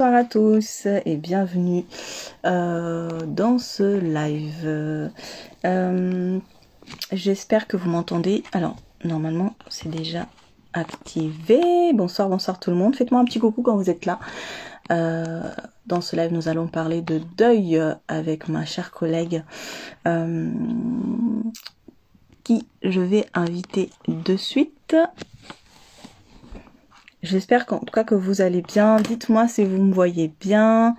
Bonsoir à tous et bienvenue dans ce live. J'espère que vous m'entendez. Alors, normalement, c'est déjà activé. Bonsoir, bonsoir tout le monde. Faites-moi un petit coucou quand vous êtes là. Dans ce live, nous allons parler de deuil avec ma chère collègue qui je vais inviter de suite. J'espère qu'en tout cas que vous allez bien. Dites-moi si vous me voyez bien,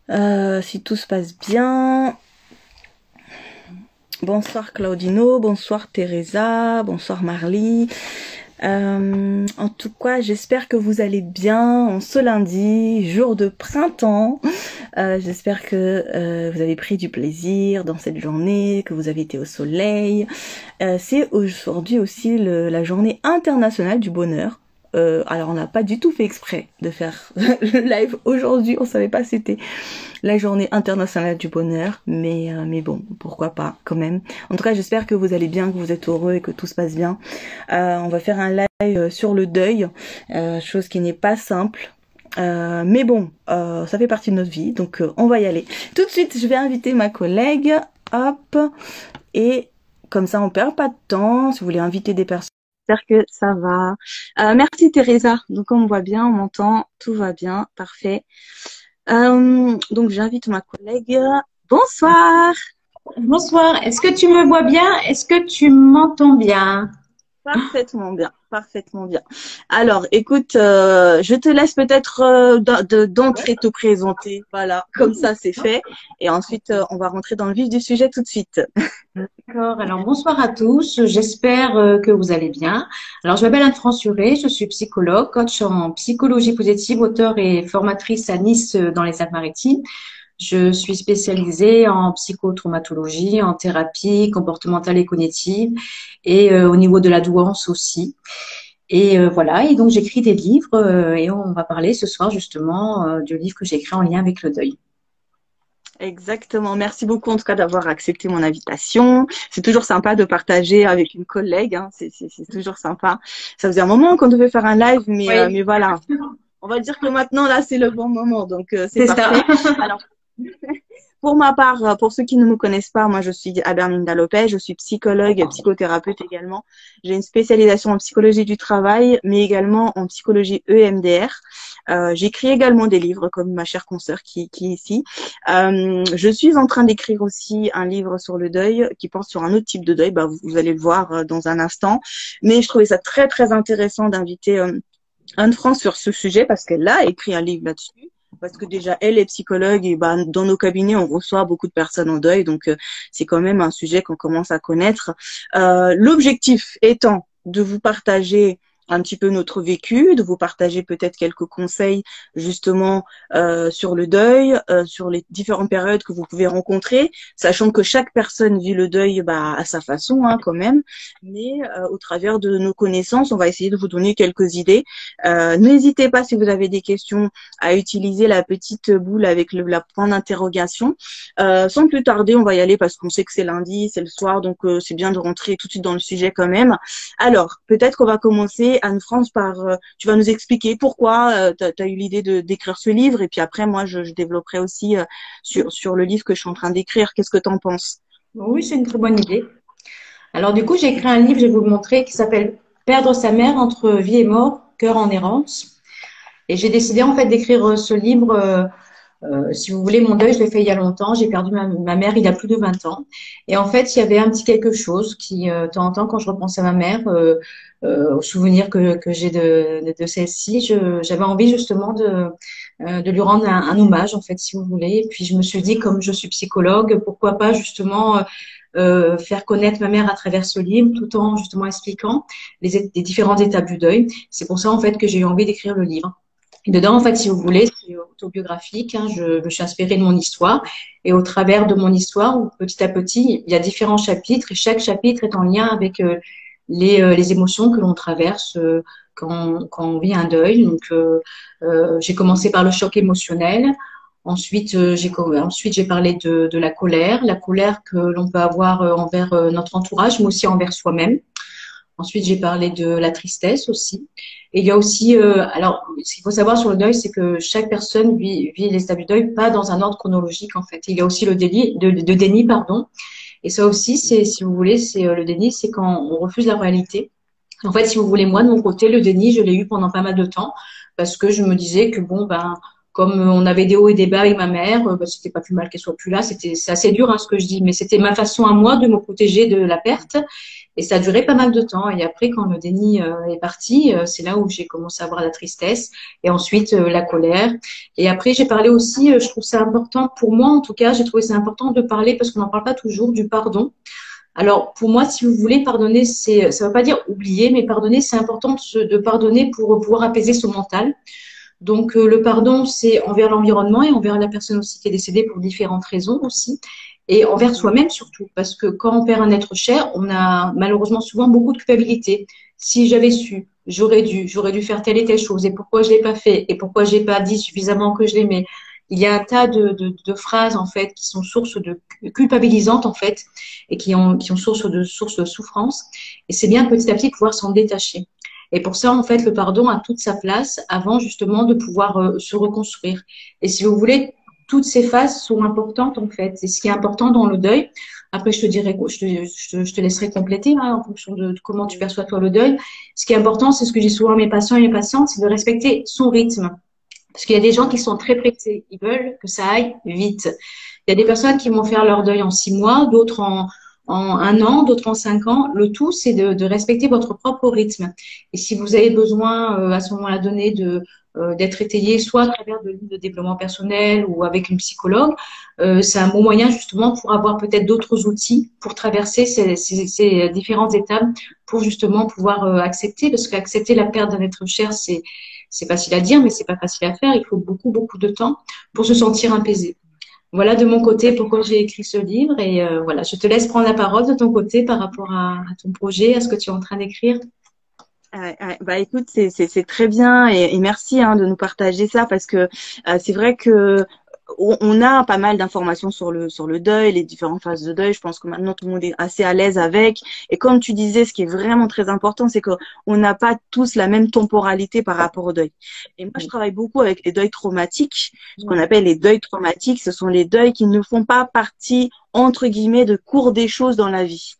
si tout se passe bien. Bonsoir Claudino, bonsoir Teresa, bonsoir Marly. En tout cas, j'espère que vous allez bien en ce lundi, jour de printemps. J'espère que vous avez pris du plaisir dans cette journée, que vous avez été au soleil. C'est aujourd'hui aussi la journée internationale du bonheur. Alors on n'a pas du tout fait exprès de faire le live aujourd'hui, on savait pas c'était la journée internationale du bonheur, mais bon, pourquoi pas quand même. En tout cas, j'espère que vous allez bien, que vous êtes heureux et que tout se passe bien. On va faire un live sur le deuil, chose qui n'est pas simple. Mais bon, ça fait partie de notre vie, donc on va y aller. Tout de suite, je vais inviter ma collègue, hop, et comme ça on perd pas de temps. Si vous voulez inviter des personnes, j'espère que ça va. Merci Teresa. Donc on me voit bien, on m'entend, tout va bien, parfait. Donc j'invite ma collègue. Bonsoir. Bonsoir. Est-ce que tu me vois bien? Est-ce que tu m'entends bien? Parfaitement bien, parfaitement bien. Alors, écoute, je te laisse peut-être d'entrer te présenter. Voilà, comme ça c'est fait. Et ensuite, on va rentrer dans le vif du sujet tout de suite. D'accord. Alors, bonsoir à tous. J'espère que vous allez bien. Alors, je m'appelle Anne-France Huré. Je suis psychologue, coach en psychologie positive, auteure et formatrice à Nice dans les Alpes-Maritimes. Je suis spécialisée en psychotraumatologie, en thérapie comportementale et cognitive et au niveau de la douance aussi. Et voilà, et donc j'écris des livres et on va parler ce soir justement du livre que j'ai écrit en lien avec le deuil. Exactement. Merci beaucoup en tout cas d'avoir accepté mon invitation. C'est toujours sympa de partager avec une collègue. Hein. C'est toujours sympa. Ça faisait un moment qu'on devait faire un live, mais voilà. On va dire que maintenant là c'est le bon moment, donc c'est parfait. Ça. Alors. Pour ma part, pour ceux qui ne me connaissent pas, moi je suis Aberminda Lopez, je suis psychologue et psychothérapeute également. J'ai une spécialisation en psychologie du travail, mais également en psychologie EMDR. J'écris également des livres, comme ma chère consoeur qui est ici. Je suis en train d'écrire aussi un livre sur le deuil, qui porte sur un autre type de deuil. Bah, vous allez le voir dans un instant. Mais je trouvais ça très très intéressant d'inviter Anne-France sur ce sujet parce qu'elle a écrit un livre là-dessus. Parce que déjà, elle est psychologue et bah, dans nos cabinets, on reçoit beaucoup de personnes en deuil. Donc, c'est quand même un sujet qu'on commence à connaître. L'objectif étant de vous partager un petit peu notre vécu, de vous partager peut-être quelques conseils justement sur le deuil, sur les différentes périodes que vous pouvez rencontrer, sachant que chaque personne vit le deuil bah, à sa façon hein, quand même, mais au travers de nos connaissances, on va essayer de vous donner quelques idées. N'hésitez pas si vous avez des questions à utiliser la petite boule avec la point d'interrogation. Sans plus tarder, on va y aller parce qu'on sait que c'est lundi, c'est le soir, donc c'est bien de rentrer tout de suite dans le sujet quand même. Alors, peut-être qu'on va commencer, Anne-France, par tu vas nous expliquer pourquoi tu as eu l'idée d'écrire ce livre et puis après, moi, je développerai aussi sur le livre que je suis en train d'écrire. Qu'est-ce que tu en penses? Oui, c'est une très bonne idée. Alors du coup, j'ai écrit un livre, je vais vous le montrer, qui s'appelle Perdre sa mère entre vie et mort, cœur en errance. Et j'ai décidé en fait d'écrire ce livre. Si vous voulez, mon deuil, je l'ai fait il y a longtemps. J'ai perdu ma mère il y a plus de 20 ans. Et en fait, il y avait un petit quelque chose qui, de temps en temps, quand je repense à ma mère, aux souvenirs que j'ai de celle-ci, j'avais envie justement de lui rendre un hommage, en fait, si vous voulez. Et puis, je me suis dit, comme je suis psychologue, pourquoi pas justement faire connaître ma mère à travers ce livre, tout en justement expliquant les différentes étapes du deuil. C'est pour ça, en fait, que j'ai eu envie d'écrire le livre. Et dedans, en fait, si vous voulez, c'est autobiographique. Hein, je me suis inspirée de mon histoire. Et au travers de mon histoire, petit à petit, il y a différents chapitres. Et chaque chapitre est en lien avec les émotions que l'on traverse quand on vit un deuil. Donc, j'ai commencé par le choc émotionnel. Ensuite, j'ai parlé de la colère que l'on peut avoir envers notre entourage, mais aussi envers soi-même. Ensuite, j'ai parlé de la tristesse aussi. Et il y a aussi, alors, ce qu'il faut savoir sur le deuil, c'est que chaque personne vit les étapes du deuil pas dans un ordre chronologique, en fait. Il y a aussi le déni, pardon. Et ça aussi, c'est, si vous voulez, c'est le déni, c'est quand on refuse la réalité. En fait, si vous voulez, moi, de mon côté, le déni, je l'ai eu pendant pas mal de temps parce que je me disais que bon, ben, comme on avait des hauts et des bas avec ma mère, ben, c'était pas plus mal qu'elle soit plus là. C'est assez dur, hein, ce que je dis, mais c'était ma façon à moi de me protéger de la perte. Et ça a duré pas mal de temps. Et après, quand le déni est parti, c'est là où j'ai commencé à avoir la tristesse et ensuite la colère. Et après, j'ai parlé aussi, je trouve ça important pour moi, en tout cas, j'ai trouvé ça important de parler parce qu'on n'en parle pas toujours du pardon. Alors, pour moi, si vous voulez pardonner, ça ne veut pas dire oublier, mais pardonner, c'est important de pardonner pour pouvoir apaiser son mental. Donc, le pardon, c'est envers l'environnement et envers la personne aussi qui est décédée pour différentes raisons aussi. Et envers soi-même surtout, parce que quand on perd un être cher, on a malheureusement souvent beaucoup de culpabilité. Si j'avais su, j'aurais dû faire telle et telle chose. Et pourquoi je l'ai pas fait? Et pourquoi j'ai pas dit suffisamment que je l'aimais? Il y a un tas de phrases en fait qui sont source de culpabilisantes en fait et qui ont source de souffrance. Et c'est bien petit à petit de pouvoir s'en détacher. Et pour ça, en fait, le pardon a toute sa place avant justement de pouvoir se reconstruire. Et si vous voulez, toutes ces phases sont importantes en fait. C'est ce qui est important dans le deuil. Après, je te dirai, je te laisserai compléter hein, en fonction de comment tu perçois toi le deuil. Ce qui est important, c'est ce que j'ai souvent à mes patients et mes patientes, c'est de respecter son rythme. Parce qu'il y a des gens qui sont très pressés, ils veulent que ça aille vite. Il y a des personnes qui vont faire leur deuil en 6 mois, d'autres en 1 an, d'autres en 5 ans. Le tout, c'est de respecter votre propre rythme. Et si vous avez besoin à ce moment-là donné d'être étayé, soit à travers de livres de développement personnel ou avec une psychologue, c'est un bon moyen justement pour avoir peut-être d'autres outils pour traverser ces différentes étapes pour justement pouvoir accepter, parce qu'accepter la perte d'un être cher, c'est facile à dire, mais c'est pas facile à faire. Il faut beaucoup, beaucoup de temps pour se sentir apaisé. Voilà de mon côté pourquoi j'ai écrit ce livre et voilà, je te laisse prendre la parole de ton côté par rapport à ton projet, à ce que tu es en train d'écrire. Bah écoute, c'est très bien et merci hein, de nous partager ça parce que c'est vrai que on a pas mal d'informations sur le deuil, les différentes phases de deuil. Je pense que maintenant tout le monde est assez à l'aise avec. Et comme tu disais, ce qui est vraiment très important, c'est que on n'a pas tous la même temporalité par rapport au deuil. Et moi, je travaille beaucoup avec les deuils traumatiques. Ce qu'on appelle les deuils traumatiques, ce sont les deuils qui ne font pas partie entre guillemets de cours des choses dans la vie.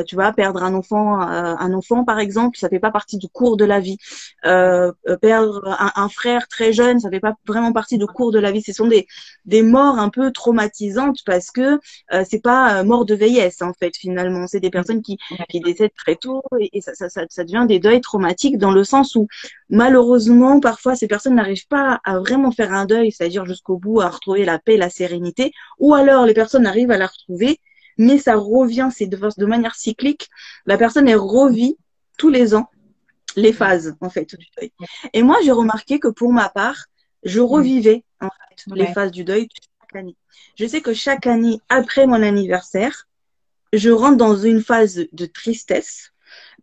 Tu vois, perdre un enfant par exemple, ça fait pas partie du cours de la vie. Perdre un frère très jeune, ça fait pas vraiment partie du cours de la vie. Ce sont des morts un peu traumatisantes parce que c'est pas mort de vieillesse en fait finalement. C'est des personnes qui décèdent très tôt et ça devient des deuils traumatiques dans le sens où malheureusement parfois ces personnes n'arrivent pas à vraiment faire un deuil, c'est-à-dire jusqu'au bout à retrouver la paix, la sérénité, ou alors les personnes arrivent à la retrouver mais ça revient, c'est de manière cyclique. La personne, elle revit tous les ans les phases, en fait, du deuil. Et moi, j'ai remarqué que pour ma part, je revivais, en fait, les phases du deuil chaque année. Je sais que chaque année, après mon anniversaire, je rentre dans une phase de tristesse,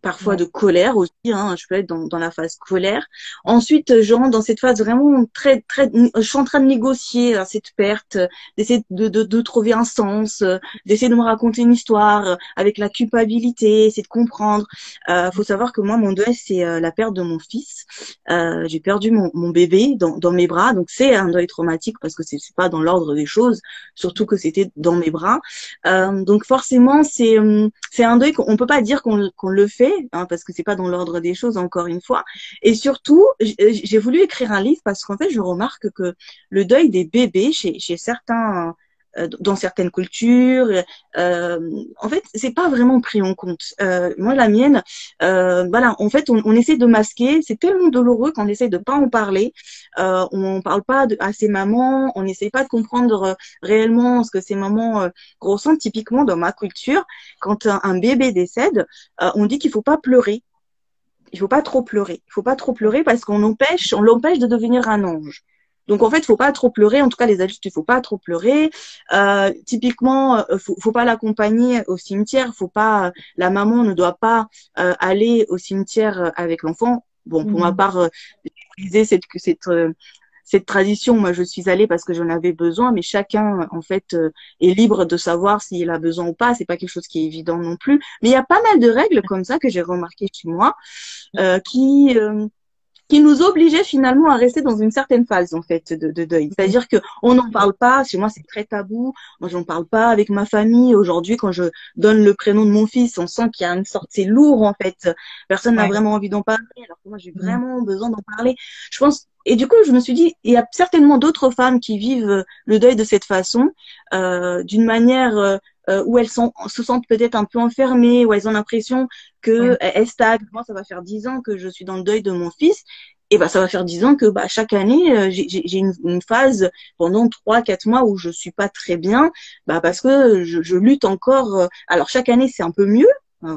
parfois de colère aussi, hein, je peux être dans la phase colère. Ensuite, je rentre dans cette phase vraiment je suis en train de négocier cette perte, d'essayer de trouver un sens, d'essayer de me raconter une histoire avec la culpabilité, essayer de comprendre. Faut savoir que moi, mon deuil, c'est la perte de mon fils. J'ai perdu mon bébé dans mes bras, donc c'est un deuil traumatique parce que c'est pas dans l'ordre des choses, surtout que c'était dans mes bras. Donc forcément, c'est un deuil qu'on peut pas dire qu'on le fait, hein, parce que c'est pas dans l'ordre des choses encore une fois. Et surtout, j'ai voulu écrire un livre parce qu'en fait, je remarque que le deuil des bébés chez certains dans certaines cultures, en fait, c'est pas vraiment pris en compte. Moi, la mienne, voilà, en fait, on essaie de masquer. C'est tellement douloureux qu'on essaie de pas en parler. On parle pas à ces mamans. On n'essaie pas de comprendre réellement ce que ces mamans ressentent. Typiquement, dans ma culture, quand un bébé décède, on dit qu'il faut pas pleurer. Il faut pas trop pleurer. Il faut pas trop pleurer parce on l'empêche de devenir un ange. Donc en fait, il faut pas trop pleurer. En tout cas, les adultes, il faut pas trop pleurer. Typiquement, faut pas l'accompagner au cimetière. Faut pas, la maman ne doit pas aller au cimetière avec l'enfant. Bon, pour ma part, j'ai utilisé cette tradition, moi, je suis allée parce que j'en avais besoin, mais chacun, en fait, est libre de savoir s'il a besoin ou pas. C'est pas quelque chose qui est évident non plus. Mais il y a pas mal de règles comme ça que j'ai remarqué chez moi, euh, qui, euh, qui nous obligeait finalement à rester dans une certaine phase en fait de deuil. C'est-à-dire que on n'en parle pas. Chez moi, c'est très tabou. Moi, j'en parle pas avec ma famille. Aujourd'hui, quand je donne le prénom de mon fils, on sent qu'il y a une sorte, c'est lourd en fait. Personne n'a Ouais. vraiment envie d'en parler. Alors que moi, j'ai Mm. vraiment besoin d'en parler. Je pense. Et du coup, je me suis dit, il y a certainement d'autres femmes qui vivent le deuil de cette façon, d'une manière où elles se sentent peut-être un peu enfermées, où elles ont l'impression que Ouais. elles stagnent. Moi, ça va faire 10 ans que je suis dans le deuil de mon fils et bah ça va faire 10 ans que bah chaque année j'ai une phase pendant 3, 4 mois où je suis pas très bien, bah parce que je lutte encore. Alors chaque année c'est un peu mieux.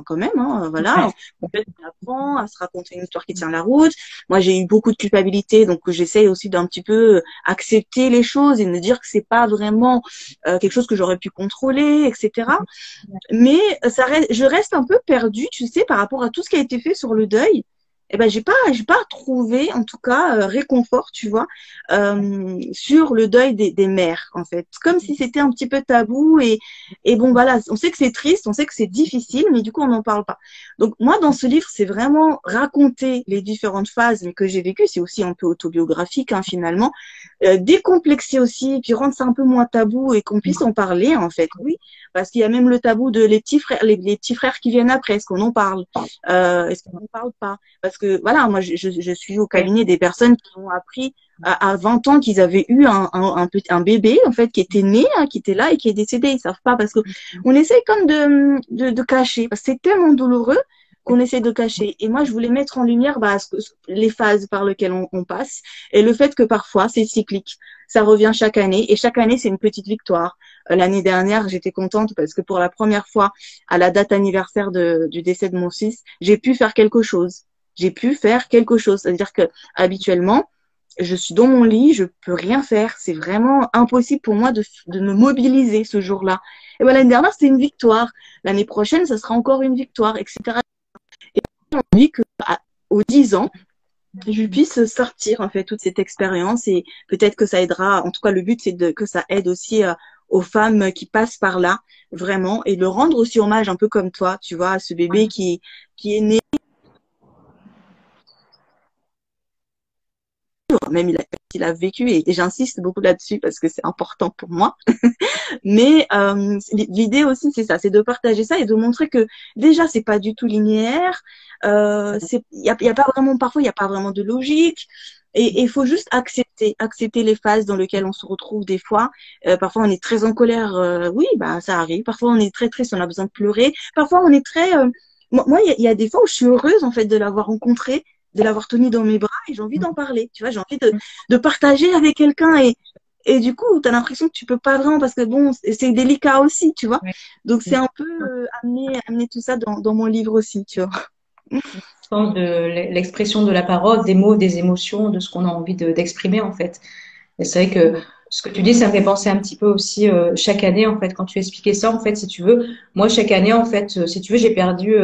Quand même, hein, voilà, Ouais. on apprend à se raconter une histoire qui tient la route. Moi, j'ai eu beaucoup de culpabilité, donc j'essaye aussi d'un petit peu accepter les choses et me dire que c'est pas vraiment quelque chose que j'aurais pu contrôler, etc. Mais je reste un peu perdue, tu sais, par rapport à tout ce qui a été fait sur le deuil. Eh ben, j'ai pas trouvé, en tout cas, réconfort, tu vois, sur le deuil des mères, en fait. Comme si c'était un petit peu tabou et bon, voilà, on sait que c'est triste, on sait que c'est difficile, mais du coup, on n'en parle pas. Donc, moi, dans ce livre, c'est vraiment raconter les différentes phases que j'ai vécues. C'est aussi un peu autobiographique, hein, finalement. Décomplexer aussi, et puis rendre ça un peu moins tabou et qu'on puisse en parler, en fait. Oui, parce qu'il y a même le tabou de les petits frères, les petits frères qui viennent après. Est-ce qu'on en parle? Est-ce qu'on n'en parle pas? Parce que voilà, moi je suis au Ouais. cabinet des personnes qui ont appris à 20 ans qu'ils avaient eu un bébé en fait qui était né, hein, qui était là et qui est décédé. Ils savent pas parce que on essaie comme de cacher. Parce que c'est tellement douloureux qu'on essaie de cacher. Et moi, je voulais mettre en lumière bah, les phases par lesquelles on passe et le fait que parfois c'est cyclique. Ça revient chaque année et chaque année c'est une petite victoire. L'année dernière, j'étais contente parce que pour la première fois, à la date anniversaire du décès de mon fils, j'ai pu faire quelque chose. J'ai pu faire quelque chose. C'est-à-dire que habituellement, je suis dans mon lit, je peux rien faire. C'est vraiment impossible pour moi de me mobiliser ce jour-là. Et ben, l'année dernière, c'était une victoire. L'année prochaine, ça sera encore une victoire, etc. Et j'ai envie que, aux 10 ans, je puisse sortir en fait toute cette expérience et peut-être que ça aidera. En tout cas, le but c'est que ça aide aussi aux femmes qui passent par là vraiment et de rendre aussi hommage un peu comme toi, tu vois, à ce bébé qui est né. Même il a vécu et j'insiste beaucoup là-dessus parce que c'est important pour moi. Mais l'idée aussi c'est ça, c'est de partager ça et de montrer que déjà c'est pas du tout linéaire. Il y a pas vraiment parfois il y a pas vraiment de logique. Et il faut juste accepter les phases dans lesquelles on se retrouve des fois. Parfois on est très en colère, oui, bah ça arrive. Parfois on est très triste, on a besoin de pleurer. Parfois on est très, moi il y a des fois où je suis heureuse en fait de l'avoir rencontré, de l'avoir tenu dans mes bras et j'ai envie d'en parler. Tu vois, j'ai envie de partager avec quelqu'un et du coup tu as l'impression que tu peux pas vraiment parce que bon c'est délicat aussi, tu vois. Ouais. Donc c'est un peu amener tout ça dans mon livre aussi, tu vois. De l'expression de la parole, des mots, des émotions, de ce qu'on a envie d'exprimer en fait. Et c'est vrai que ce que tu dis, ça me fait penser un petit peu aussi chaque année en fait, quand tu expliquais ça en fait, si tu veux, moi chaque année en fait, si tu veux, j'ai perdu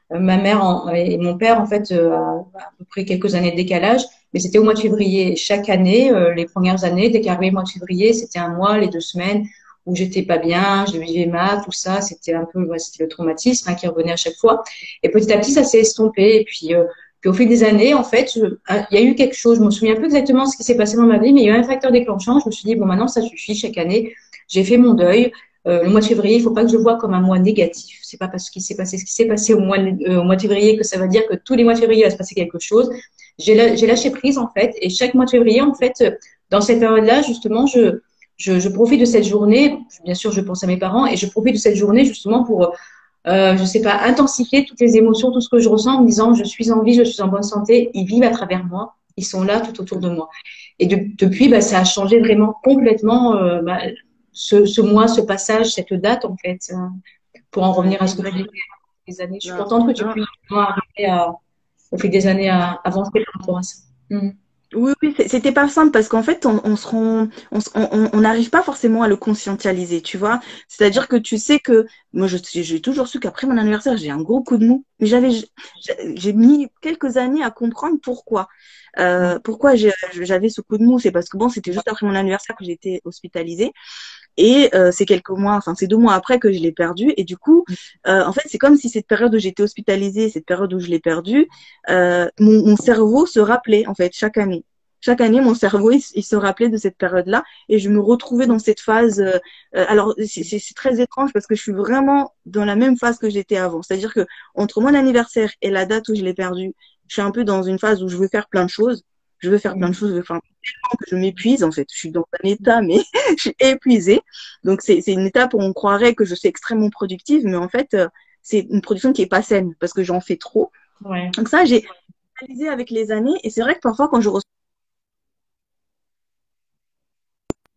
ma mère et mon père en fait à peu près quelques années de décalage, mais c'était au mois de février. Chaque année, les premières années, dès qu'arrivait le mois de février, c'était un mois, les 2 semaines où j'étais pas bien, je vivais mal, tout ça, c'était un peu, ouais, c'était le traumatisme qui revenait à chaque fois. Et petit à petit, ça s'est estompé. Et puis au fil des années, en fait, il y a eu quelque chose. Je me souviens plus exactement ce qui s'est passé dans ma vie, mais il y a eu un facteur déclenchant. Je me suis dit bon, maintenant ça suffit. Chaque année, j'ai fait mon deuil. Le mois de février, il faut pas que je le vois comme un mois négatif. C'est pas parce qu'il s'est passé ce qui s'est passé au mois de février que ça va dire que tous les mois de février il va se passer quelque chose. J'ai lâché prise en fait, et chaque mois de février, en fait, dans cette période-là, justement, je profite de cette journée. Bien sûr, je pense à mes parents et je profite de cette journée justement pour je sais pas, intensifier toutes les émotions, tout ce que je ressens en me disant je suis en vie, je suis en bonne santé, ils vivent à travers moi, ils sont là tout autour de moi. Et depuis, bah, ça a changé vraiment complètement bah, ce mois, ce passage, cette date en fait, pour en revenir à ce que je disais des années. Je suis Non, contente que tu non. puisses vraiment arriver au fil des années à avancer par rapport à ça. Mm. Oui, oui, c'était pas simple parce qu'en fait, on se rend, on n'arrive pas forcément à le conscientialiser, tu vois. C'est-à-dire que tu sais que, moi, j'ai toujours su qu'après mon anniversaire, j'ai un gros coup de mou. j'ai mis quelques années à comprendre pourquoi. Pourquoi j'avais ce coup de mou, c'est parce que bon, c'était juste après mon anniversaire que j'ai été hospitalisée. Et c'est quelques mois, enfin c'est 2 mois après que je l'ai perdu. Et du coup, en fait, c'est comme si cette période où j'étais hospitalisée, cette période où je l'ai perdu, mon cerveau se rappelait en fait chaque année. Chaque année, mon cerveau, il se rappelait de cette période-là et je me retrouvais dans cette phase. Alors, c'est très étrange parce que je suis vraiment dans la même phase que j'étais avant. C'est-à-dire que entre mon anniversaire et la date où je l'ai perdu, je suis un peu dans une phase où je veux faire plein de choses. Je veux faire plein de choses, je veux faire tellement que je m'épuise en fait. Je suis dans un état, mais je suis épuisée. Donc, c'est une étape où on croirait que je suis extrêmement productive, mais en fait, c'est une production qui est pas saine parce que j'en fais trop. Ouais. Donc ça, j'ai réalisé avec les années et c'est vrai que parfois quand je reçois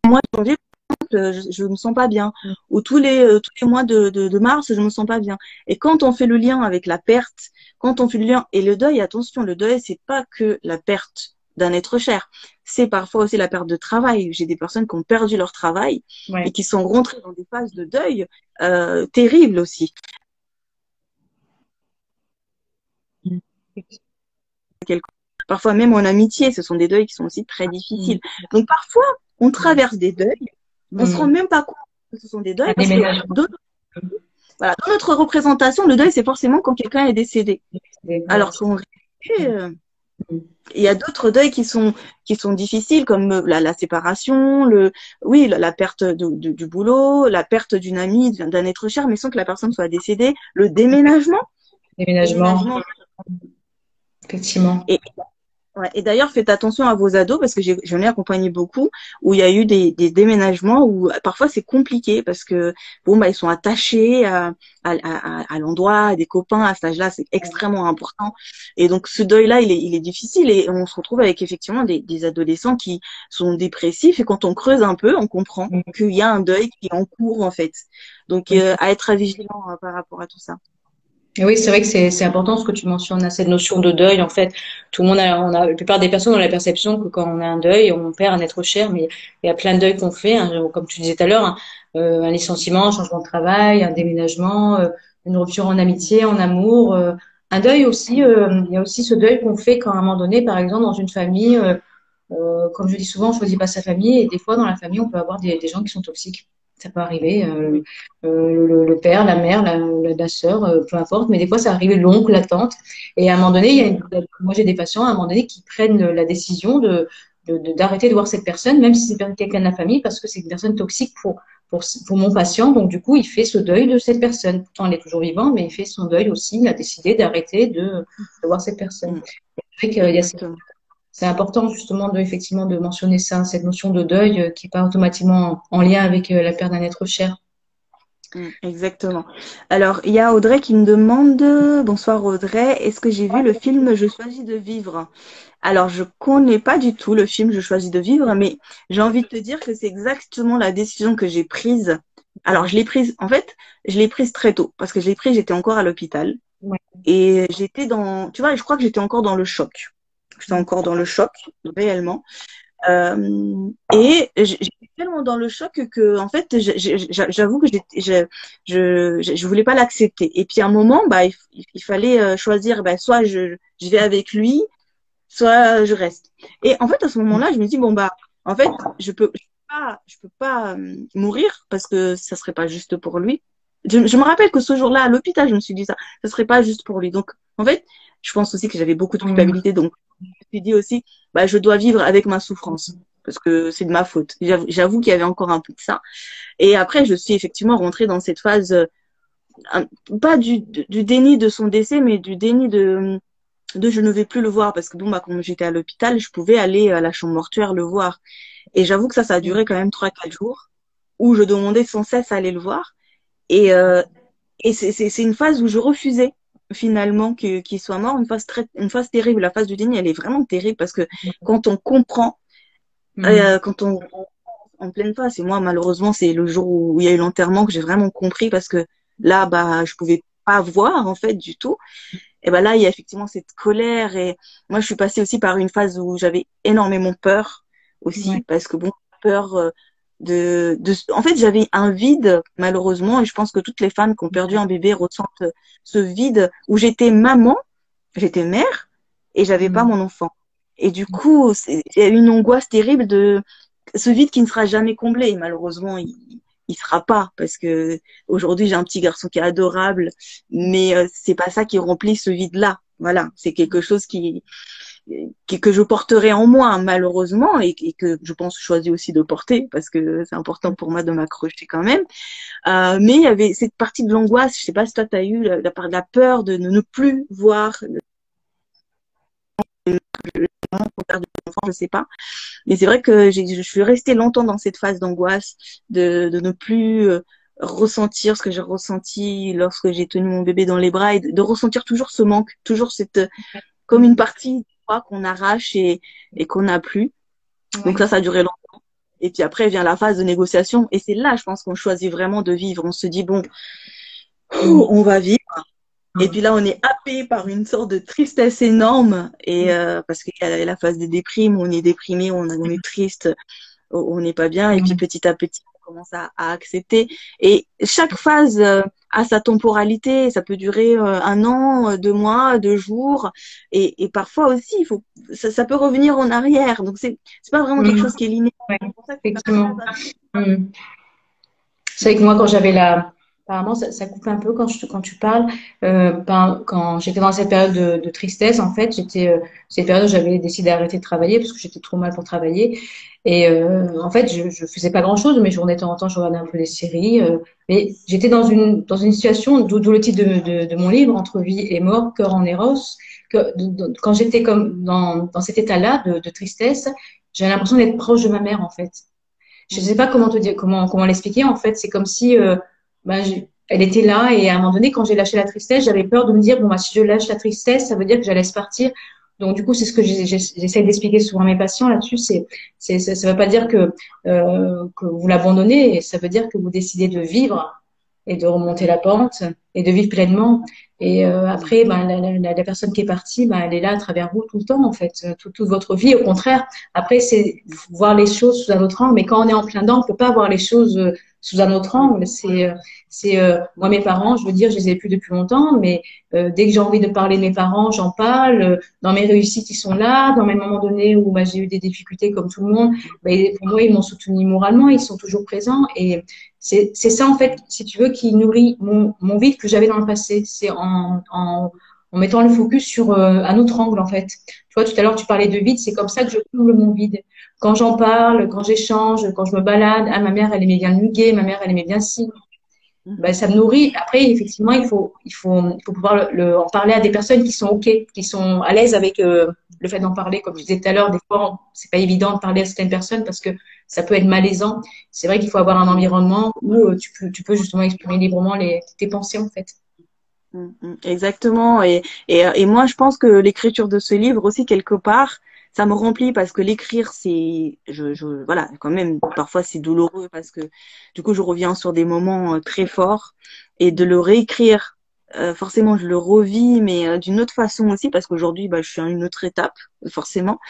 mois de janvier, je me sens pas bien. Ou tous les mois de mars, je me sens pas bien. Et quand on fait le lien avec la perte, quand on fait le lien et le deuil, attention, le deuil, c'est pas que la perte d'un être cher. C'est parfois aussi la perte de travail. J'ai des personnes qui ont perdu leur travail et Ouais. qui sont rentrées dans des phases de deuil terribles aussi. Parfois même en amitié, ce sont des deuils qui sont aussi très difficiles. Donc parfois, on traverse des deuils, on se rend même pas compte que ce sont des Un deuils parce que déménagement. voilà, dans notre représentation, le deuil, c'est forcément quand quelqu'un est décédé. Ouais. Alors qu'en réalité, il y a d'autres deuils qui sont difficiles, comme la séparation, oui, la perte du boulot, la perte d'une amie, d'un être cher, mais sans que la personne soit décédée, le déménagement. Déménagement, Déménagement. effectivement. Et, ouais, et d'ailleurs, faites attention à vos ados parce que j'en ai accompagné beaucoup où il y a eu des déménagements où parfois c'est compliqué parce que bon bah ils sont attachés à l'endroit, à des copains à cet âge-là, c'est extrêmement important. Et donc ce deuil-là, il est difficile et on se retrouve avec effectivement des adolescents qui sont dépressifs et quand on creuse un peu, on comprend qu'il y a un deuil qui est en cours en fait. Donc Oui. à être vigilant par rapport à tout ça. Et oui, c'est vrai que c'est important ce que tu mentionnes, hein, cette notion de deuil. En fait, tout le monde la plupart des personnes ont la perception que quand on a un deuil, on perd un être cher, mais il y a plein de deuils qu'on fait, hein, comme tu disais tout à l'heure, hein, un licenciement, un changement de travail, un déménagement, une rupture en amitié, en amour, un deuil aussi. Il y a aussi ce deuil qu'on fait quand à un moment donné, par exemple, dans une famille, comme je dis souvent, on choisit pas sa famille, et des fois dans la famille, on peut avoir des gens qui sont toxiques. Ça peut arriver, le père, la mère, la sœur, peu importe, mais des fois ça arrive l'oncle, la tante. Et à un moment donné, moi j'ai des patients à un moment donné qui prennent la décision d'arrêter de voir cette personne, même si c'est quelqu'un de la famille, parce que c'est une personne toxique pour mon patient. Donc du coup, il fait ce deuil de cette personne. Pourtant, il est toujours vivant, mais il fait son deuil aussi. Il a décidé d'arrêter de voir cette personne. C'est vrai qu'il y a Exactement. c'est important justement effectivement de mentionner ça, cette notion de deuil qui n'est pas automatiquement en lien avec la perte d'un être cher. Exactement. Alors, il y a Audrey qui me demande, bonsoir Audrey, est-ce que j'ai vu le film Je choisis de vivre? Alors, je connais pas du tout le film Je choisis de vivre, mais j'ai envie de te dire que c'est exactement la décision que j'ai prise. Alors, je l'ai prise, en fait, je l'ai prise très tôt, parce que je l'ai prise, j'étais encore à l'hôpital, Ouais. et j'étais tu vois, je crois que j'étais encore dans le choc. J'étais encore dans le choc, réellement. Et j'étais tellement dans le choc que en fait, j'avoue que je voulais pas l'accepter. Et puis à un moment, bah, il fallait choisir, bah, soit je vais avec lui, soit je reste. Et en fait, à ce moment-là, je me dis bon bah, en fait, je peux pas mourir parce que ça serait pas juste pour lui. Je me rappelle que ce jour-là, à l'hôpital, je me suis dit ça, ça serait pas juste pour lui. Donc, en fait, je pense aussi que j'avais beaucoup de Hum, culpabilité, donc je me suis dit aussi, bah, je dois vivre avec ma souffrance parce que c'est de ma faute. J'avoue qu'il y avait encore un peu de ça. Et après, je suis effectivement rentrée dans cette phase, un- pas du déni de son décès, mais du déni de je ne vais plus le voir parce que bon, bah, quand j'étais à l'hôpital, je pouvais aller à la chambre mortuaire le voir. Et j'avoue que ça a duré quand même 3, 4 jours où je demandais sans cesse à aller le voir. Et, c'est une phase où je refusais finalement qu'il soit mort, une phase terrible. La phase du déni, elle est vraiment terrible parce que quand on comprend, hum, quand on en pleine phase, et moi malheureusement c'est le jour où il y a eu l'enterrement que j'ai vraiment compris parce que là bah je pouvais pas voir en fait du tout. Et ben là il y a effectivement cette colère et moi je suis passée aussi par une phase où j'avais énormément peur ouais. aussi parce que bon peur. En fait, j'avais un vide, malheureusement, et je pense que toutes les femmes qui ont perdu un bébé ressentent ce vide où j'étais maman, j'étais mère, et j'avais pas mon enfant. Et du coup, il y a une angoisse terrible de ce vide qui ne sera jamais comblé. Et malheureusement, il sera pas, parce que aujourd'hui, j'ai un petit garçon qui est adorable, mais c'est pas ça qui remplit ce vide-là. Voilà, c'est quelque chose que je porterai en moi malheureusement et que je pense choisir aussi de porter parce que c'est important pour moi de m'accrocher quand même. Mais il y avait cette partie de l'angoisse, je sais pas si toi tu as eu la peur de ne plus voir mon père de l'enfant, je sais pas. Mais c'est vrai que je suis restée longtemps dans cette phase d'angoisse de ne plus ressentir ce que j'ai ressenti lorsque j'ai tenu mon bébé dans les bras et de ressentir toujours ce manque, toujours cette comme une partie de soi qu'on arrache et qu'on n'a plus. Donc ça a duré longtemps. Et puis après vient la phase de négociation. Et c'est là, je pense, qu'on choisit vraiment de vivre. On se dit, bon, on va vivre. Et puis là, on est happé par une sorte de tristesse énorme. Et parce qu'il y a la phase des déprimes, on est déprimé, on est triste, on n'est pas bien. Et puis petit à petit, on commence à accepter. Et chaque phase a sa temporalité. Ça peut durer 1 an, 2 mois, 2 jours. Et parfois aussi, ça peut revenir en arrière. Donc c'est pas vraiment quelque chose qui est linéaire. Ouais, C'est pour ça que effectivement. C'est vrai que moi, quand j'avais apparemment, ça coupe un peu quand tu parles. Quand j'étais dans cette période de tristesse, en fait, cette période où j'avais décidé d'arrêter de travailler parce que j'étais trop mal pour travailler. Et en fait, je faisais pas grand-chose, mais journée de temps en temps, je regardais un peu des séries. Mais j'étais dans une situation, d'où le titre de mon livre, Entre vie et mort, cœur en éros. Quand j'étais comme dans cet état-là de tristesse, j'avais l'impression d'être proche de ma mère, en fait. Je sais pas comment te dire, comment l'expliquer. En fait, c'est comme si elle était là et à un moment donné, quand j'ai lâché la tristesse, j'avais peur de me dire bon bah si je lâche la tristesse, ça veut dire que je la laisse partir. Donc du coup, c'est ce que j'essaie d'expliquer souvent à mes patients là-dessus. Ça veut pas dire que vous l'abandonnez, ça veut dire que vous décidez de vivre et de remonter la pente et de vivre pleinement. Et après, ben, la personne qui est partie, ben, elle est là à travers vous tout le temps, en fait, toute votre vie. Au contraire, après, c'est voir les choses sous un autre angle. Mais quand on est en plein dedans, on peut pas voir les choses sous un autre angle. Moi, mes parents, je veux dire, je les ai plus depuis longtemps, mais dès que j'ai envie de parler de mes parents, j'en parle. Dans mes réussites, ils sont là. Dans mes moments donnés où j'ai eu des difficultés comme tout le monde, ben, pour moi, ils m'ont soutenu moralement. Ils sont toujours présents. Et c'est ça, en fait, si tu veux, qui nourrit mon vide que j'avais dans le passé. C'est en mettant le focus sur un autre angle, en fait. Tu vois, tout à l'heure, tu parlais de vide. C'est comme ça que je comble mon vide. Quand j'en parle, quand j'échange, quand je me balade, ah, ma mère, elle aimait bien le muguet, ma mère, elle aimait bien ci. Ben, ça me nourrit. Après, effectivement, il faut pouvoir en parler à des personnes qui sont OK, qui sont à l'aise avec le fait d'en parler. Comme je disais tout à l'heure, des fois, c'est pas évident de parler à certaines personnes parce que ça peut être malaisant. C'est vrai qu'il faut avoir un environnement où tu peux justement exprimer librement tes pensées, en fait. Exactement. Et moi, je pense que l'écriture de ce livre aussi, quelque part, ça me remplit parce que l'écrire, voilà, quand même, parfois c'est douloureux parce que du coup, je reviens sur des moments très forts et de le réécrire, forcément, je le revis, mais d'une autre façon aussi parce qu'aujourd'hui, bah, je suis à une autre étape, forcément.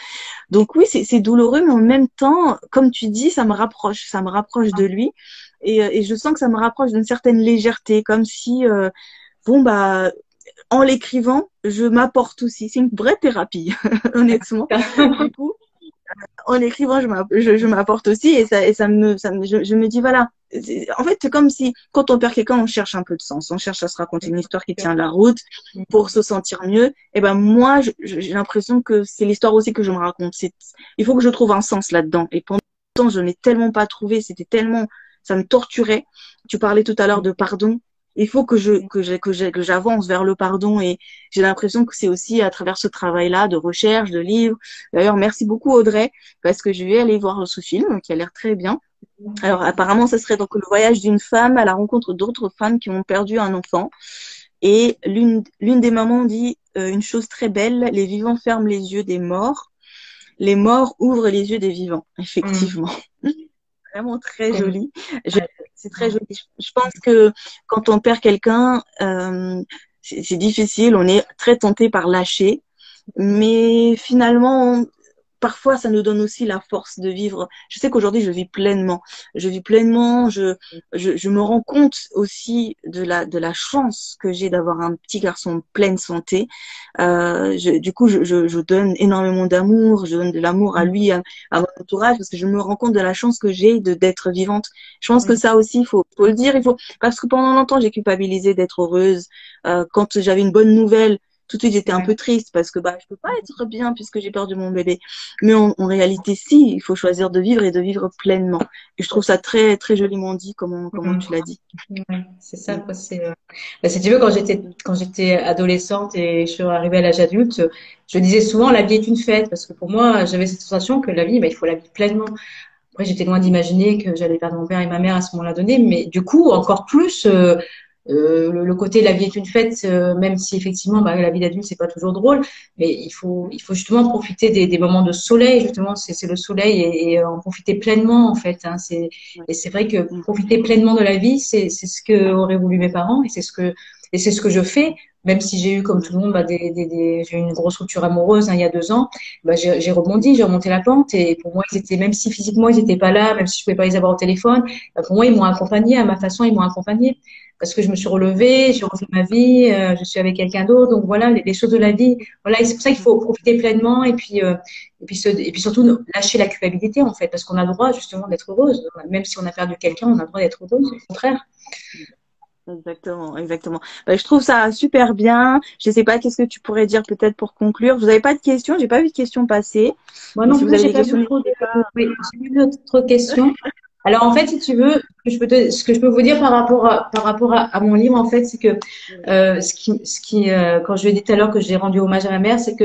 Donc oui, c'est douloureux, mais en même temps, comme tu dis, ça me rapproche de lui et je sens que ça me rapproche d'une certaine légèreté, comme si bon, bah, en l'écrivant, je m'apporte aussi. C'est une vraie thérapie, honnêtement. Du coup, en écrivant, je m'apporte aussi je me dis, voilà. En fait, c'est comme si, quand on perd quelqu'un, on cherche un peu de sens. On cherche à se raconter une histoire qui tient la route pour se sentir mieux. Et ben, moi, j'ai l'impression que c'est l'histoire aussi que je me raconte. Il faut que je trouve un sens là-dedans. Et pendant longtemps, je n'ai tellement pas trouvé. Ça me torturait. Tu parlais tout à l'heure de pardon. Il faut que j'avance vers le pardon et j'ai l'impression que c'est aussi à travers ce travail-là de recherche, de livres. D'ailleurs, merci beaucoup Audrey parce que je vais aller voir ce film qui a l'air très bien. Alors apparemment, ce serait donc le voyage d'une femme à la rencontre d'autres femmes qui ont perdu un enfant. Et l'une des mamans dit une chose très belle, les vivants ferment les yeux des morts, les morts ouvrent les yeux des vivants. Effectivement. Vraiment très joli. C'est très joli. Je pense que quand on perd quelqu'un, c'est difficile. On est très tenté par lâcher, mais finalement, parfois, ça nous donne aussi la force de vivre. Je sais qu'aujourd'hui, je vis pleinement. Je vis pleinement. Je me rends compte aussi de la chance que j'ai d'avoir un petit garçon en pleine santé. Du coup, je donne énormément d'amour. Je donne de l'amour à lui, à mon entourage, parce que je me rends compte de la chance que j'ai d'être vivante. Je pense que ça aussi, faut le dire. Parce que pendant longtemps, j'ai culpabilisé d'être heureuse. Quand j'avais une bonne nouvelle, tout de suite, j'étais un Ouais. peu triste parce que je peux pas être bien puisque j'ai perdu mon bébé. Mais en réalité, si, il faut choisir de vivre et de vivre pleinement. Et je trouve ça très, très joliment dit, comment Mhm. tu l'as dit. Ouais, c'est ça, Mm. quoi. Si tu veux, quand j'étais adolescente et je suis arrivée à l'âge adulte, je disais souvent la vie est une fête parce que pour moi, j'avais cette sensation que la vie, il faut la vivre pleinement. Après, j'étais loin d'imaginer que j'allais perdre mon père et ma mère à ce moment-là donné, mais du coup, encore plus, le côté la vie est une fête, même si effectivement, la vie d'adulte, c'est pas toujours drôle, mais il faut justement profiter des moments de soleil, justement, c'est le soleil et en profiter pleinement, en fait, hein. Ouais. Et c'est vrai que Mm. profiter pleinement de la vie, c'est ce que auraient voulu mes parents et c'est ce que je fais. Même si j'ai eu, comme tout le monde, j'ai eu une grosse rupture amoureuse, hein, il y a 2 ans, j'ai rebondi, j'ai remonté la pente et pour moi, ils étaient, même si physiquement ils n'étaient pas là, même si je pouvais pas les avoir au téléphone, pour moi, ils m'ont accompagnée, à ma façon, ils m'ont accompagnée parce que je me suis relevée, j'ai refait ma vie, je suis avec quelqu'un d'autre, donc voilà, les choses de la vie, voilà, et c'est pour ça qu'il faut profiter pleinement et puis surtout lâcher la culpabilité en fait, parce qu'on a le droit justement d'être heureuse, même si on a perdu quelqu'un, on a le droit d'être heureuse, au contraire. Exactement, exactement. Je trouve ça super bien. Je sais pas, qu'est-ce que tu pourrais dire peut-être pour conclure? Vous n'avez pas de questions? J'ai pas vu de questions passer. Moi Mais non si vous plus, avez j'ai des pas vu questions, trop de, n'hésitez pas. oui, j'ai pas vu d'autres questions. Alors en fait, si tu veux, ce que je peux vous dire par rapport à mon livre, en fait, c'est que quand je lui ai dit tout à l'heure que j'ai rendu hommage à ma mère, c'est que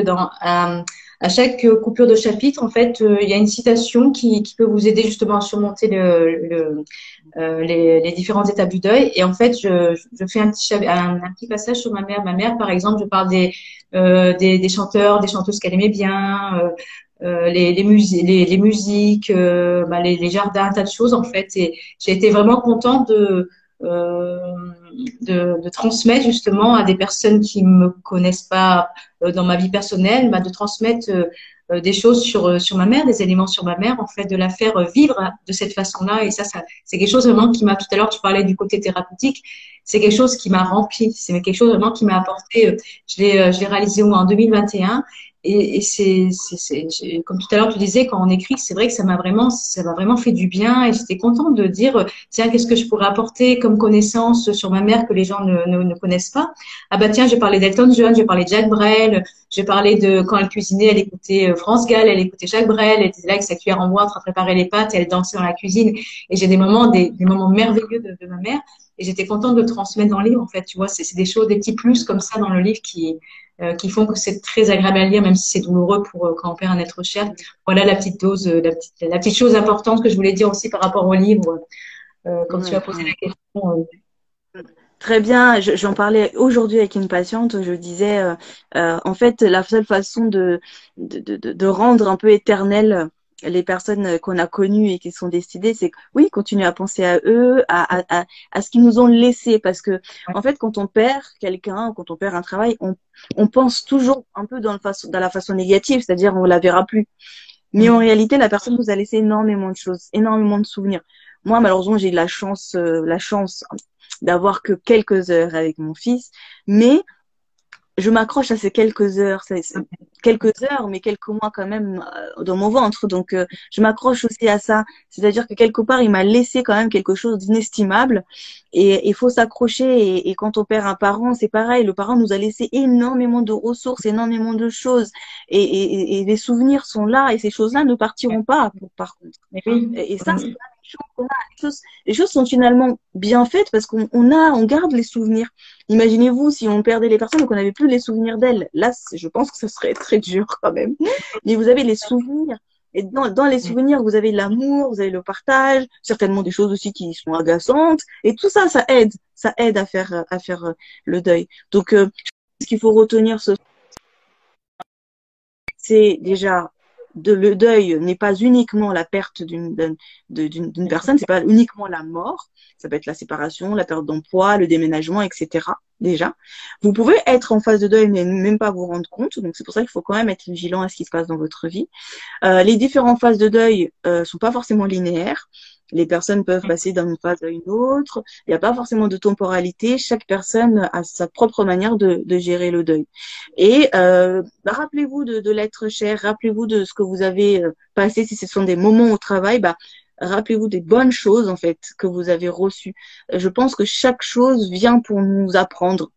à chaque coupure de chapitre, en fait, il y a une citation qui peut vous aider justement à surmonter les différentes étapes du deuil. Et en fait, je fais un petit passage sur ma mère. Ma mère, par exemple, je parle des chanteurs, des chanteuses qu'elle aimait bien. Les musiques, les jardins, un tas de choses en fait. Et j'ai été vraiment contente euh, de transmettre justement à des personnes qui me connaissent pas dans ma vie personnelle, de transmettre des choses sur ma mère, des éléments sur ma mère, en fait, de la faire vivre de cette façon-là. Et ça c'est quelque chose vraiment qui m'a, tout à l'heure, tu parlais du côté thérapeutique, c'est quelque chose qui m'a rempli, c'est quelque chose vraiment qui m'a apporté, je l'ai réalisé en 2021 et comme tout à l'heure tu disais quand on écrit, c'est vrai que ça m'a vraiment fait du bien et j'étais contente de dire tiens qu'est-ce que je pourrais apporter comme connaissance sur ma mère que les gens ne connaissent pas. Ah bah tiens j'ai parlé d'Elton John, j'ai parlé de Jacques Brel, j'ai parlé de quand elle cuisinait, elle écoutait France Gall, elle écoutait Jacques Brel, elle était là avec sa cuillère en bois en train de préparer les pâtes et elle dansait dans la cuisine et j'ai des moments merveilleux de ma mère et j'étais contente de le transmettre dans le livre en fait tu vois c'est des choses des petits plus comme ça dans le livre qui font que c'est très agréable à lire, même si c'est douloureux pour quand on perd un être cher. Voilà la petite dose, la petite chose importante que je voulais dire aussi par rapport au livre, quand tu as Ouais, posé ouais. la question. Très bien, j'en parlais aujourd'hui avec une patiente, je disais, en fait, la seule façon de rendre un peu éternelles les personnes qu'on a connues et qui sont décédées, c'est que oui, continuer à penser à eux, à ce qu'ils nous ont laissé, parce que en fait, quand on perd quelqu'un, quand on perd un travail, on pense toujours un peu dans la façon négative, c'est-à-dire on la verra plus. Mais en réalité, la personne nous a laissé énormément de choses, énormément de souvenirs. Moi, malheureusement, j'ai eu la chance d'avoir que quelques heures avec mon fils, mais je m'accroche à ces quelques heures, quelques heures, mais quelques mois quand même dans mon ventre. Donc, je m'accroche aussi à ça. C'est-à-dire que quelque part, il m'a laissé quand même quelque chose d'inestimable. Et il faut s'accrocher. Et quand on perd un parent, c'est pareil. Le parent nous a laissé énormément de ressources, énormément de choses. Et les souvenirs sont là. Et ces choses-là ne partiront pas, par contre. Mais oui, Et ça, c'est pas les choses qu'on a. Les choses sont finalement bien faites parce on garde les souvenirs. Imaginez-vous si on perdait les personnes et qu'on n'avait plus les souvenirs d'elles. Là, je pense que ce serait très dur quand même. Mais vous avez les souvenirs. Et dans les souvenirs, vous avez l'amour, vous avez le partage, certainement des choses aussi qui sont agaçantes. Et tout ça, ça aide. Ça aide à faire le deuil. Donc, ce qu'il faut retenir, c'est déjà le deuil n'est pas uniquement la perte d'une personne, c'est pas uniquement la mort, ça peut être la séparation, la perte d'emploi, le déménagement, etc. déjà. Vous pouvez être en phase de deuil mais même pas vous rendre compte. Donc c'est pour ça qu'il faut quand même être vigilant à ce qui se passe dans votre vie. Les différentes phases de deuil sont pas forcément linéaires. Les personnes peuvent passer d'une phase à une autre. Il n'y a pas forcément de temporalité. Chaque personne a sa propre manière de gérer le deuil. Et rappelez-vous de l'être cher. Rappelez-vous de ce que vous avez passé. Si ce sont des moments au travail, rappelez-vous des bonnes choses en fait que vous avez reçues. Je pense que chaque chose vient pour nous apprendre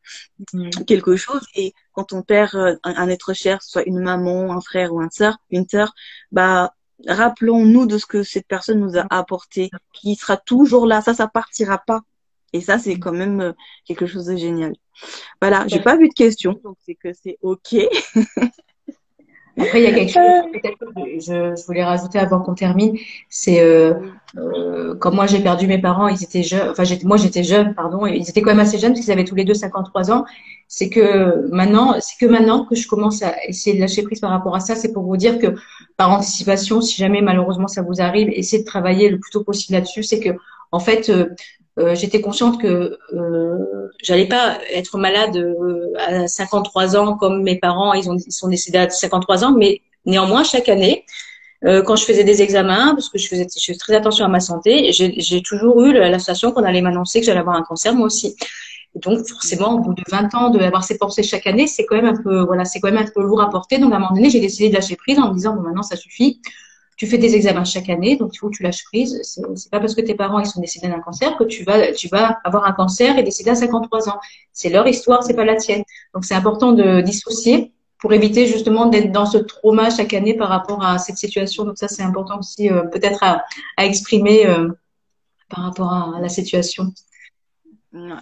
quelque chose. Et quand on perd un être cher, soit une maman, un frère ou une sœur, rappelons-nous de ce que cette personne nous a apporté, qui sera toujours là. Ça partira pas. Et ça, c'est quand même quelque chose de génial. Voilà, j'ai pas vu de questions, donc c'est que c'est OK. Après, il y a quelque chose peut-être que je voulais rajouter avant qu'on termine, c'est quand moi j'ai perdu mes parents, ils étaient jeunes, enfin moi j'étais jeune, pardon, et ils étaient quand même assez jeunes parce qu'ils avaient tous les deux 53 ans. C'est que maintenant que je commence à essayer de lâcher prise par rapport à ça, c'est pour vous dire que par anticipation, si jamais malheureusement ça vous arrive, essayez de travailler le plus tôt possible là-dessus. C'est que en fait, j'étais consciente que j'allais pas être malade à 53 ans comme mes parents, ils sont décédés à 53 ans, mais néanmoins chaque année, quand je faisais des examens, parce que je fais très attention à ma santé, j'ai toujours eu la sensation qu'on allait m'annoncer que j'allais avoir un cancer moi aussi. Et donc forcément, au bout de 20 ans d'avoir ces pensées chaque année, c'est quand même un peu c'est quand même un peu lourd à porter. Donc à un moment donné, j'ai décidé de lâcher prise en me disant bon maintenant ça suffit. Tu fais des examens chaque année, donc il faut que tu lâches prise. C'est pas parce que tes parents ils sont décédés d'un cancer que tu vas avoir un cancer et décéder à 53 ans. C'est leur histoire, c'est pas la tienne. Donc c'est important de dissocier pour éviter justement d'être dans ce trauma chaque année par rapport à cette situation. Donc ça c'est important aussi peut-être à exprimer par rapport à la situation.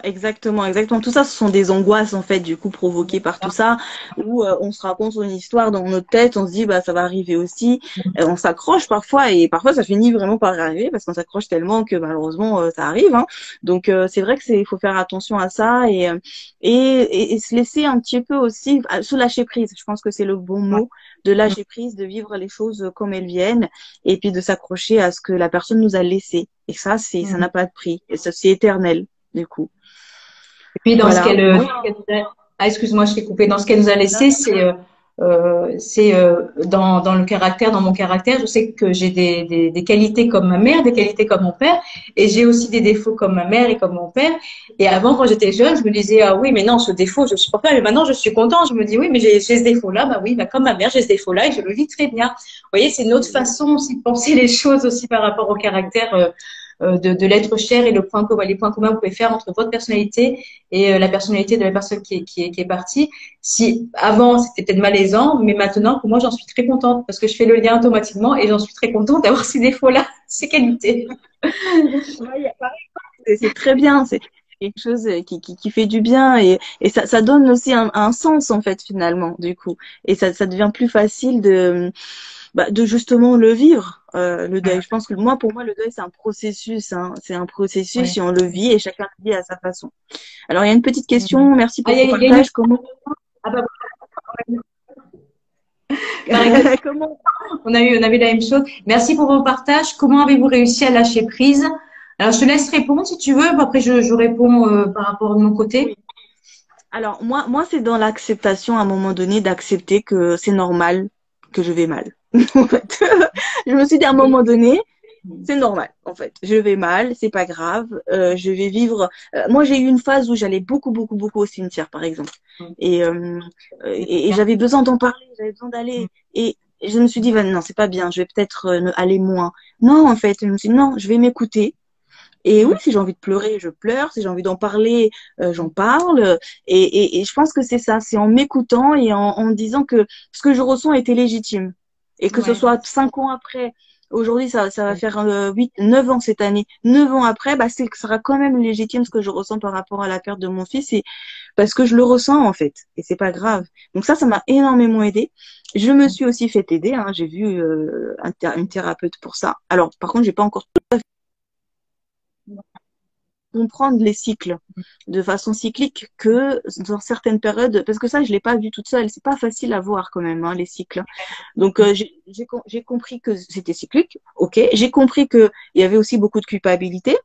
Exactement, exactement. Tout ça, ce sont des angoisses en fait, du coup, provoquées par tout ça, où on se raconte une histoire dans notre tête, on se dit ça va arriver aussi, on s'accroche parfois et parfois ça finit vraiment par arriver parce qu'on s'accroche tellement que malheureusement ça arrive. Hein. Donc c'est vrai que il faut faire attention à ça et se laisser un petit peu aussi se lâcher prise. Je pense que c'est le bon mot, de lâcher prise, de vivre les choses comme elles viennent et puis de s'accrocher à ce que la personne nous a laissé. Et ça n'a pas de prix, et ça c'est éternel. Du coup. Et puis dans voilà. excuse-moi, je t'ai coupé. Dans ce qu'elle nous a laissé, c'est dans le caractère, dans mon caractère. Je sais que j'ai des qualités comme ma mère, des qualités comme mon père, et j'ai aussi des défauts comme ma mère et comme mon père. Et avant, quand j'étais jeune, je me disais ah oui, mais non, ce défaut, je supporte pas. Mais maintenant, je suis contente. Je me dis oui, mais j'ai ce défaut-là. Bah oui, comme ma mère, j'ai ce défaut-là et je le vis très bien. Vous voyez, c'est une autre façon aussi de penser les choses aussi par rapport au caractère. De l'être cher et les points communs que vous pouvez faire entre votre personnalité et la personnalité de la personne qui est partie. Si avant c'était peut-être malaisant, mais maintenant pour moi j'en suis très contente parce que je fais le lien automatiquement et j'en suis très contente d'avoir ces défauts-là, ces qualités. C'est très bien, c'est quelque chose qui fait du bien et ça donne aussi un sens en fait finalement du coup et ça devient plus facile de justement le vivre le deuil. Je pense que pour moi le deuil c'est un processus, hein. C'est un processus et on le vit et chacun le vit à sa façon. Alors il y a une petite question, merci pour ton partage. Comment Comment on a eu la même chose. Merci pour vos partages. Comment avez-vous réussi à lâcher prise? Alors je te laisse répondre si tu veux. Après je réponds par rapport de mon côté. Oui. Alors moi c'est dans l'acceptation à un moment donné d'accepter que c'est normal que je vais mal. En fait, je me suis dit à un moment donné, c'est normal. En fait, je vais mal, c'est pas grave. Je vais vivre. Moi, j'ai eu une phase où j'allais beaucoup, beaucoup, beaucoup au cimetière, par exemple, et j'avais besoin d'en parler, j'avais besoin d'aller. Et je me suis dit, non, c'est pas bien. Je vais peut-être aller moins. Non, en fait, je me suis dit, non, je vais m'écouter. Et oui, si j'ai envie de pleurer, je pleure. Si j'ai envie d'en parler, j'en parle. Et je pense que c'est ça. C'est en m'écoutant et en disant que ce que je ressens était légitime. Et que ce soit 5 ans après, aujourd'hui ça va faire 9 ans cette année, 9 ans après, ce sera quand même légitime ce que je ressens par rapport à la perte de mon fils et parce que je le ressens en fait et c'est pas grave. Donc ça m'a énormément aidé. Je me suis aussi fait aider, hein. J'ai vu une thérapeute pour ça. Alors par contre, j'ai pas encore comprendre les cycles de façon cyclique que dans certaines périodes, parce que ça, je l'ai pas vu toute seule, c'est pas facile à voir quand même, hein, les cycles. Donc, j'ai compris que c'était cyclique, ok. J'ai compris que il y avait aussi beaucoup de culpabilité.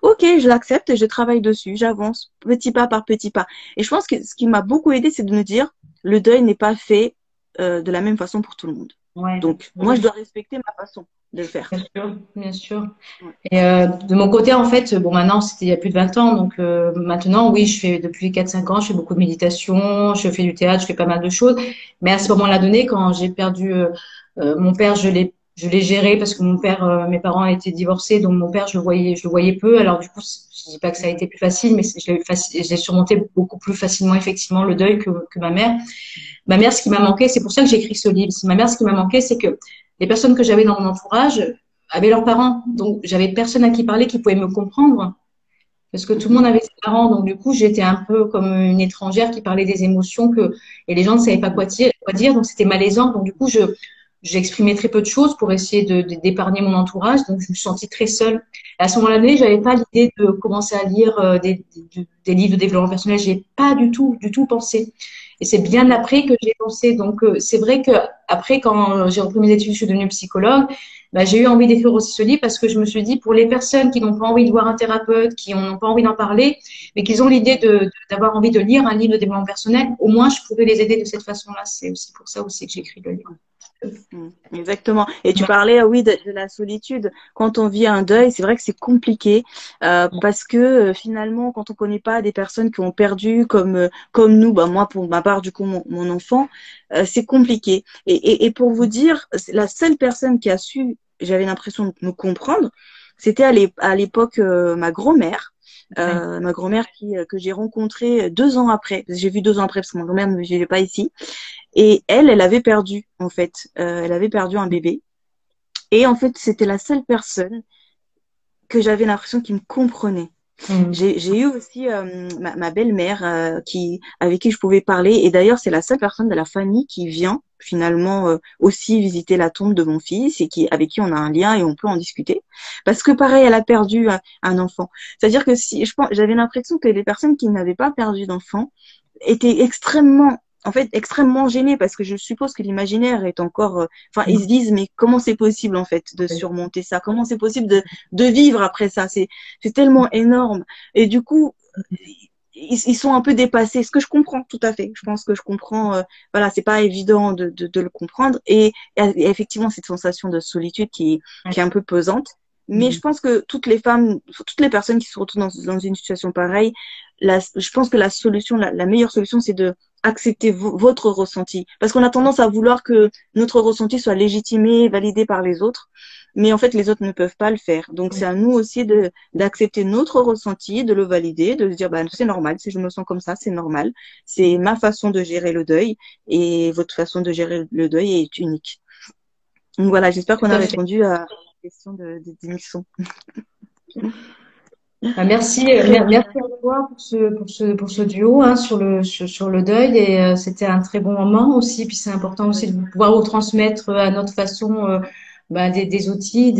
ok, je l'accepte et je travaille dessus, j'avance petit pas par petit pas. Et je pense que ce qui m'a beaucoup aidé, c'est de me dire, le deuil n'est pas fait de la même façon pour tout le monde. Ouais, Donc, moi, je dois respecter ma façon de le faire. bien sûr, bien sûr. Ouais. Et de mon côté, en fait, bon, maintenant, c'était il y a plus de 20 ans. Donc, maintenant, oui, je fais depuis 4 5 ans, je fais beaucoup de méditation, je fais du théâtre, je fais pas mal de choses. Mais à ce moment-là donné, quand j'ai perdu mon père, je l'ai géré parce que mon père, mes parents étaient divorcés. Donc, mon père, je le voyais peu. Alors, du coup, je dis pas que ça a été plus facile, mais j'ai surmonté beaucoup plus facilement, effectivement, le deuil que ma mère. Ma mère, ce qui m'a manqué, c'est pour ça que j'ai écrit ce livre. Ma mère, ce qui m'a manqué, c'est que les personnes que j'avais dans mon entourage avaient leurs parents. Donc, j'avais personne à qui parler qui pouvait me comprendre parce que tout le Mhm. monde avait ses parents. Donc, du coup, j'étais un peu comme une étrangère qui parlait des émotions et les gens ne savaient pas quoi dire. Donc, c'était malaisant. Donc, du coup, j'exprimais très peu de choses pour essayer d'épargner mon entourage. Donc, je me suis sentie très seule. Et à ce moment-là, j'avais pas l'idée de commencer à lire des livres de développement personnel. J'ai pas du tout pensé. Et c'est bien après que j'ai pensé. Donc, c'est vrai que après, quand j'ai repris mes études, je suis devenue psychologue. Bah, j'ai eu envie d'écrire aussi ce livre parce que je me suis dit, pour les personnes qui n'ont pas envie de voir un thérapeute, qui n'ont pas envie d'en parler, mais qui ont l'idée d'avoir envie de lire un livre de développement personnel, au moins, je pourrais les aider de cette façon-là. C'est aussi pour ça aussi que j'écris le livre. Exactement. Et tu Ouais. parlais, oui, de la solitude. Quand on vit un deuil, c'est vrai que c'est compliqué parce que finalement, quand on connaît pas des personnes qui ont perdu comme nous, bah moi pour ma part, du coup, mon enfant, c'est compliqué. Et pour vous dire, c'est la seule personne qui a su, j'avais l'impression de me comprendre, c'était à l'époque ma grand-mère. Ouais. Ma grand-mère que j'ai rencontrée 2 ans après. J'ai vu 2 ans après parce que ma grand-mère ne vivait pas ici. Et elle avait perdu, en fait, elle avait perdu un bébé. Et en fait, c'était la seule personne que j'avais l'impression qui me comprenait. Mhm. J'ai eu aussi ma belle-mère avec qui je pouvais parler. Et d'ailleurs, c'est la seule personne de la famille qui vient finalement aussi visiter la tombe de mon fils et avec qui on a un lien et on peut en discuter. Parce que pareil, elle a perdu un enfant. C'est-à-dire que si je pense, j'avais l'impression que les personnes qui n'avaient pas perdu d'enfant étaient extrêmement gênées parce que je suppose que l'imaginaire est encore, enfin, ils se disent, mais comment c'est possible, en fait, de surmonter ça? Comment c'est possible de vivre après ça? C'est tellement énorme. Et du coup, ils sont un peu dépassés. Ce que je comprends tout à fait. Je pense que je comprends, voilà, c'est pas évident de le comprendre. Et effectivement, cette sensation de solitude qui est un peu pesante. Mais je Mhm. pense que toutes les femmes, toutes les personnes qui se retrouvent dans une situation pareille, je pense que la solution, la meilleure solution, c'est de accepter votre ressenti. Parce qu'on a tendance à vouloir que notre ressenti soit légitimé, validé par les autres. Mais en fait, les autres ne peuvent pas le faire. Donc, c'est à nous aussi d'accepter notre ressenti, de le valider, de se dire, bah, c'est normal. Si je me sens comme ça, c'est normal. C'est ma façon de gérer le deuil et votre façon de gérer le deuil est unique. Donc voilà, j'espère qu'on Tout a à fait. répondu à la question de Nixon. Merci, Très bien. merci à toi pour ce duo hein, sur le deuil et c'était un très bon moment aussi. Puis c'est important aussi de pouvoir vous transmettre à notre façon bah, des outils,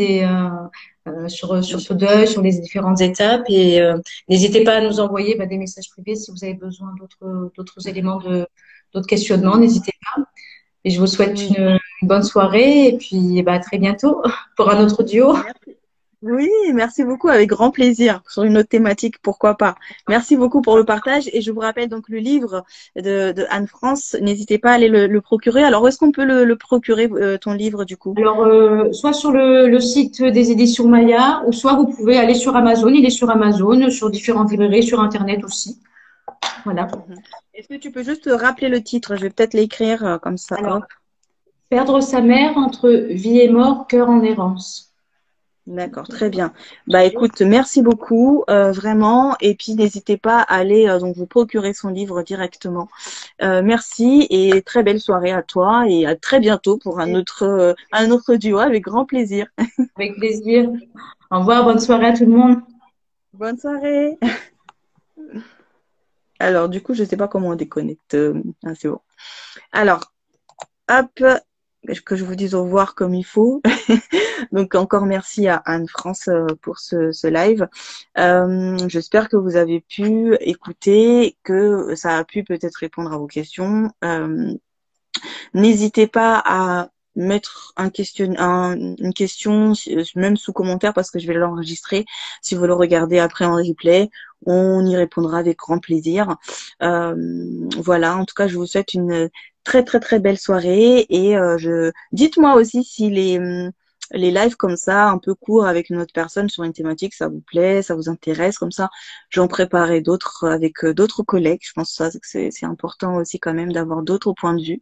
sur ce deuil, sur les différentes étapes et n'hésitez pas à nous envoyer bah, des messages privés si vous avez besoin d'autres éléments d'autres questionnements. N'hésitez pas. Et je vous souhaite Oui. une bonne soirée et puis bah, à très bientôt pour un autre duo. Merci. Oui, merci beaucoup, avec grand plaisir, sur une autre thématique, pourquoi pas. Merci beaucoup pour le partage et je vous rappelle donc le livre de Anne-France, n'hésitez pas à aller le procurer. Alors, où est-ce qu'on peut le procurer, ton livre, du coup? Alors, soit sur le site des éditions Maya, ou soit vous pouvez aller sur Amazon. Il est sur Amazon, sur différentes librairies, sur Internet aussi. Voilà. Mhm. Est-ce que tu peux juste rappeler le titre? Je vais peut-être l'écrire comme ça, Alors, hop. perdre sa mère entre vie et mort, cœur en errance. D'accord, très bien. Bah écoute, merci beaucoup, vraiment. Et puis n'hésitez pas à aller donc vous procurer son livre directement. Merci et très belle soirée à toi et à très bientôt pour un autre duo avec grand plaisir. Avec plaisir. Au revoir, bonne soirée à tout le monde. Bonne soirée. Alors du coup, je sais pas comment on déconnecte. Ah, c'est bon. Alors, hop, que je vous dise au revoir comme il faut. Donc encore merci à Anne-France pour ce live. J'espère que vous avez pu écouter, que ça a pu peut-être répondre à vos questions. N'hésitez pas à mettre une question, même sous commentaire, parce que je vais l'enregistrer. Si vous le regardez après en replay, on y répondra avec grand plaisir. Euh, voilà, en tout cas, je vous souhaite une très très très belle soirée et dites-moi aussi si les lives comme ça, un peu courts avec une autre personne sur une thématique, ça vous plaît, ça vous intéresse, comme ça, j'en préparerai d'autres avec d'autres collègues. Je pense que ça, c'est important aussi quand même d'avoir d'autres points de vue.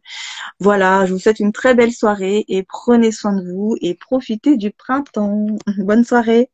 Voilà, je vous souhaite une très belle soirée et prenez soin de vous et profitez du printemps. Bonne soirée.